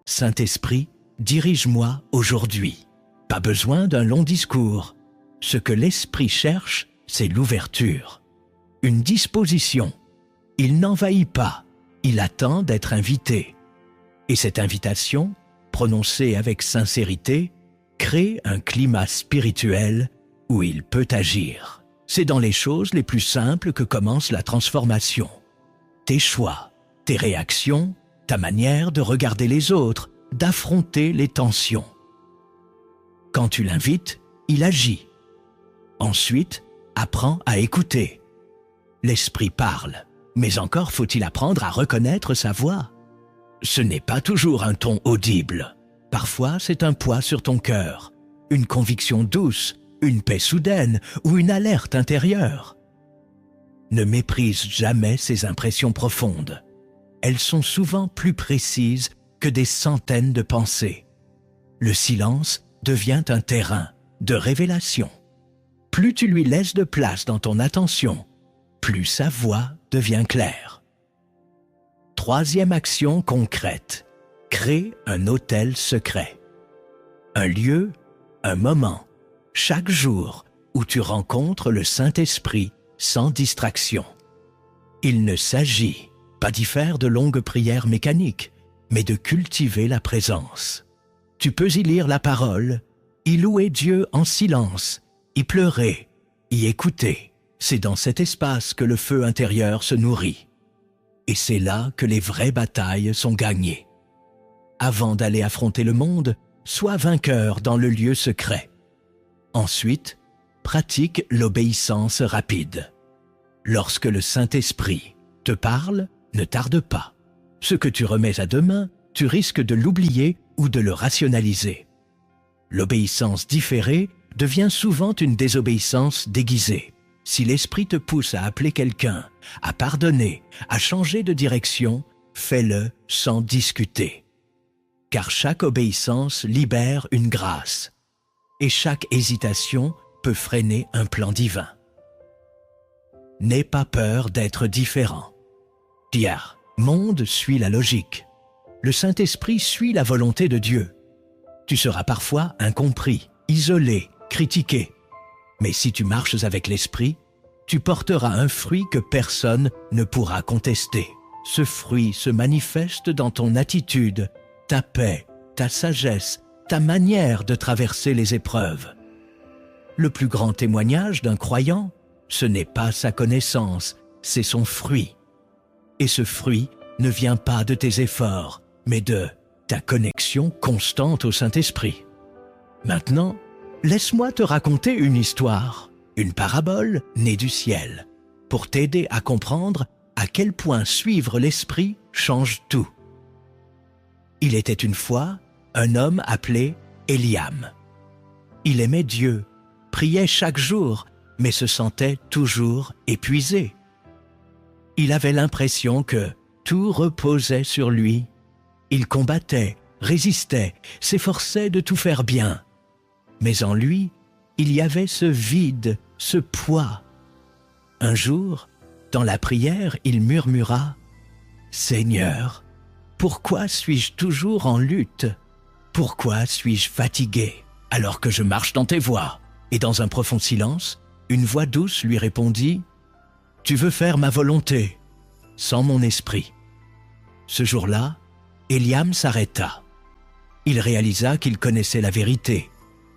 Saint-Esprit, dirige-moi aujourd'hui. Pas besoin d'un long discours. Ce que l'Esprit cherche, c'est l'ouverture. Une disposition. Il n'envahit pas, il attend d'être invité. Et cette invitation, prononcée avec sincérité, crée un climat spirituel où il peut agir. C'est dans les choses les plus simples que commence la transformation. Tes choix, tes réactions, ta manière de regarder les autres, d'affronter les tensions. Quand tu l'invites, il agit. Ensuite, apprends à écouter. L'Esprit parle, mais encore faut-il apprendre à reconnaître sa voix. Ce n'est pas toujours un ton audible. Parfois, c'est un poids sur ton cœur, une conviction douce, une paix soudaine ou une alerte intérieure. Ne méprise jamais ces impressions profondes. Elles sont souvent plus précises que des centaines de pensées. Le silence devient un terrain de révélation. Plus tu lui laisses de place dans ton attention, plus sa voix devient claire. Troisième action concrète. Crée un autel secret. Un lieu, un moment, chaque jour où tu rencontres le Saint-Esprit sans distraction. Il ne s'agit pas d'y faire de longues prières mécaniques, mais de cultiver la présence. Tu peux y lire la parole, y louer Dieu en silence, y pleurer, y écouter. C'est dans cet espace que le feu intérieur se nourrit. Et c'est là que les vraies batailles sont gagnées. Avant d'aller affronter le monde, sois vainqueur dans le lieu secret. Ensuite, pratique l'obéissance rapide. Lorsque le Saint-Esprit te parle, ne tarde pas. Ce que tu remets à demain, tu risques de l'oublier ou de le rationaliser. L'obéissance différée devient souvent une désobéissance déguisée. Si l'Esprit te pousse à appeler quelqu'un, à pardonner, à changer de direction, fais-le sans discuter. Car chaque obéissance libère une grâce, et chaque hésitation peut freiner un plan divin. N'aie pas peur d'être différent. Pierre, monde suit la logique. Le Saint-Esprit suit la volonté de Dieu. Tu seras parfois incompris, isolé, critiqué. Mais si tu marches avec l'Esprit, tu porteras un fruit que personne ne pourra contester. Ce fruit se manifeste dans ton attitude, ta paix, ta sagesse, ta manière de traverser les épreuves. Le plus grand témoignage d'un croyant, ce n'est pas sa connaissance, c'est son fruit. Et ce fruit ne vient pas de tes efforts, mais de ta connexion constante au Saint-Esprit. Maintenant, laisse-moi te raconter une histoire, une parabole née du ciel, pour t'aider à comprendre à quel point suivre l'Esprit change tout. Il était une fois un homme appelé Eliam. Il aimait Dieu, priait chaque jour, mais se sentait toujours épuisé. Il avait l'impression que tout reposait sur lui. Il combattait, résistait, s'efforçait de tout faire bien. Mais en lui, il y avait ce vide, ce poids. Un jour, dans la prière, il murmura « Seigneur, pourquoi suis-je toujours en lutte? Pourquoi suis-je fatigué alors que je marche dans tes voies ?» Et dans un profond silence, une voix douce lui répondit « Tu veux faire ma volonté, sans mon esprit. » Ce jour-là, Eliam s'arrêta. Il réalisa qu'il connaissait la vérité,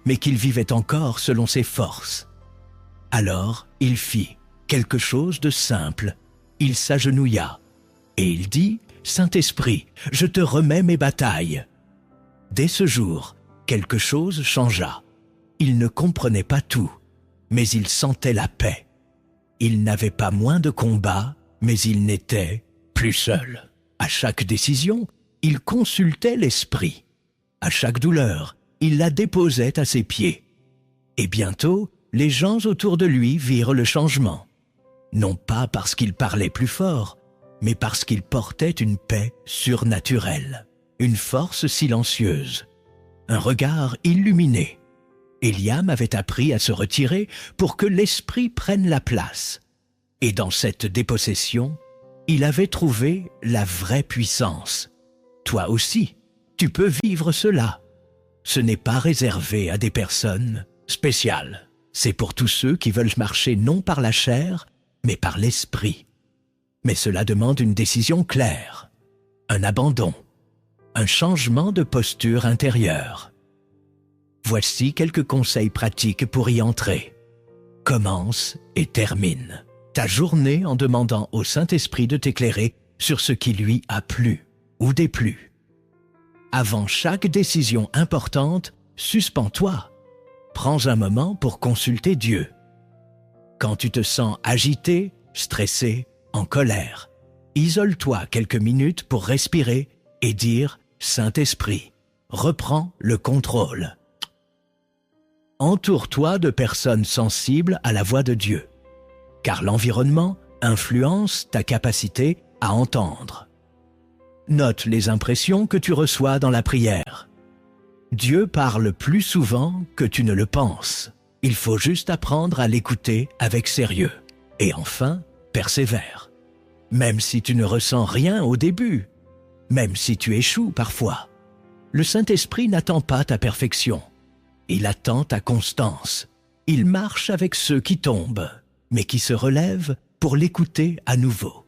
mais qu'il vivait encore selon ses forces. Alors, il fit quelque chose de simple. Il s'agenouilla et il dit « Saint-Esprit, je te remets mes batailles. » Dès ce jour, quelque chose changea. Il ne comprenait pas tout, mais il sentait la paix. Il n'avait pas moins de combats, mais il n'était plus seul. À chaque décision, il consultait l'Esprit. À chaque douleur, il la déposait à ses pieds. Et bientôt, les gens autour de lui virent le changement. Non pas parce qu'il parlait plus fort, mais parce qu'il portait une paix surnaturelle, une force silencieuse, un regard illuminé. Eliam avait appris à se retirer pour que l'Esprit prenne la place. Et dans cette dépossession, il avait trouvé la vraie puissance. Toi aussi, tu peux vivre cela. Ce n'est pas réservé à des personnes spéciales. C'est pour tous ceux qui veulent marcher non par la chair, mais par l'Esprit. Mais cela demande une décision claire, un abandon, un changement de posture intérieure. Voici quelques conseils pratiques pour y entrer. Commence et termine ta journée en demandant au Saint-Esprit de t'éclairer sur ce qui lui a plu ou déplu. Avant chaque décision importante, suspends-toi. Prends un moment pour consulter Dieu. Quand tu te sens agité, stressé, en colère, isole-toi quelques minutes pour respirer et dire « Saint-Esprit, reprends le contrôle ». Entoure-toi de personnes sensibles à la voix de Dieu, car l'environnement influence ta capacité à entendre. Note les impressions que tu reçois dans la prière. Dieu parle plus souvent que tu ne le penses. Il faut juste apprendre à l'écouter avec sérieux. Et enfin, persévère. Même si tu ne ressens rien au début, même si tu échoues parfois, le Saint-Esprit n'attend pas ta perfection. Il attend ta constance. Il marche avec ceux qui tombent, mais qui se relèvent pour l'écouter à nouveau.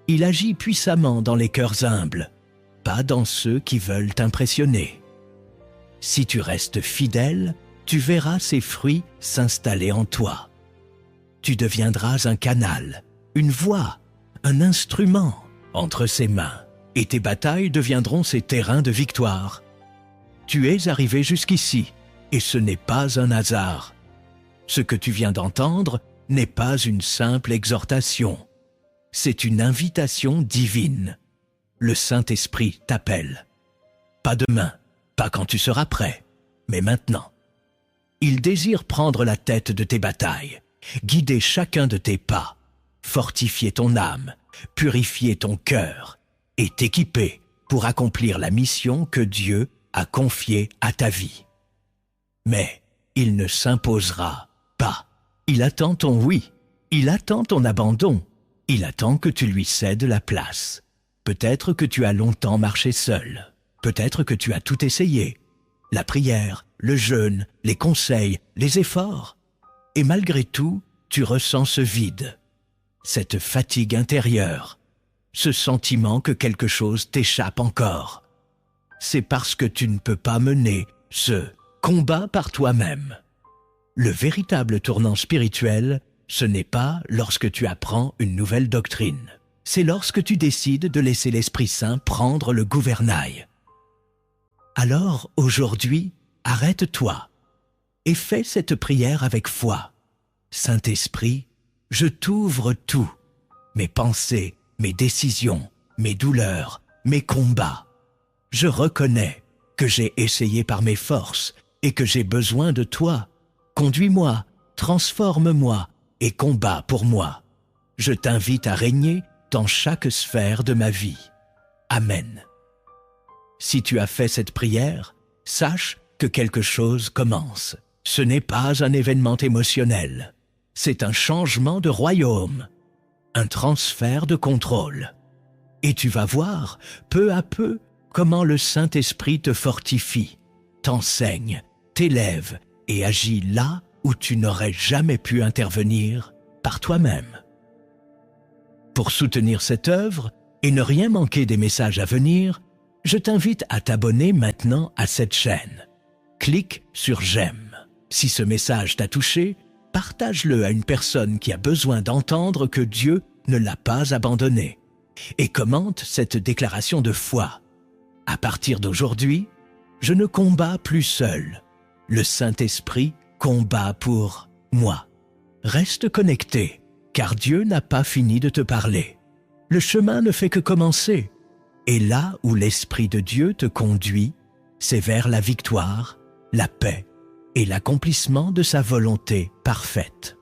Il agit puissamment dans les cœurs humbles, pas dans ceux qui veulent t'impressionner. Si tu restes fidèle, tu verras ses fruits s'installer en toi. Tu deviendras un canal, une voix, un instrument entre ses mains, et tes batailles deviendront ses terrains de victoire. Tu es arrivé jusqu'ici, et ce n'est pas un hasard. Ce que tu viens d'entendre n'est pas une simple exhortation. C'est une invitation divine. Le Saint-Esprit t'appelle. Pas demain, pas quand tu seras prêt, mais maintenant. Il désire prendre la tête de tes batailles, guider chacun de tes pas, fortifier ton âme, purifier ton cœur et t'équiper pour accomplir la mission que Dieu a confiée à ta vie. Mais il ne s'imposera pas. Il attend ton oui, il attend ton abandon, il attend que tu lui cèdes la place. Peut-être que tu as longtemps marché seul, peut-être que tu as tout essayé, la prière, le jeûne, les conseils, les efforts. Et malgré tout, tu ressens ce vide, cette fatigue intérieure, ce sentiment que quelque chose t'échappe encore. C'est parce que tu ne peux pas mener ce combat par toi-même. Le véritable tournant spirituel, ce n'est pas lorsque tu apprends une nouvelle doctrine. C'est lorsque tu décides de laisser l'Esprit Saint prendre le gouvernail. Alors, aujourd'hui, arrête-toi et fais cette prière avec foi. Saint-Esprit, je t'ouvre tout, mes pensées, mes décisions, mes douleurs, mes combats. Je reconnais que j'ai essayé par mes forces et que j'ai besoin de toi. Conduis-moi, transforme-moi et combats pour moi. Je t'invite à régner dans chaque sphère de ma vie. Amen. Si tu as fait cette prière, sache que quelque chose commence. Ce n'est pas un événement émotionnel. C'est un changement de royaume, un transfert de contrôle. Et tu vas voir, peu à peu, comment le Saint-Esprit te fortifie, t'enseigne, t'élève et agit là où tu n'aurais jamais pu intervenir par toi-même. Pour soutenir cette œuvre et ne rien manquer des messages à venir, je t'invite à t'abonner maintenant à cette chaîne. Clique sur « J'aime ». Si ce message t'a touché, partage-le à une personne qui a besoin d'entendre que Dieu ne l'a pas abandonné. Et commente cette déclaration de foi. À partir d'aujourd'hui, je ne combats plus seul. Le Saint-Esprit combat pour moi. Reste connecté, car Dieu n'a pas fini de te parler. Le chemin ne fait que commencer. Et là où l'Esprit de Dieu te conduit, c'est vers la victoire, la paix et l'accomplissement de sa volonté parfaite.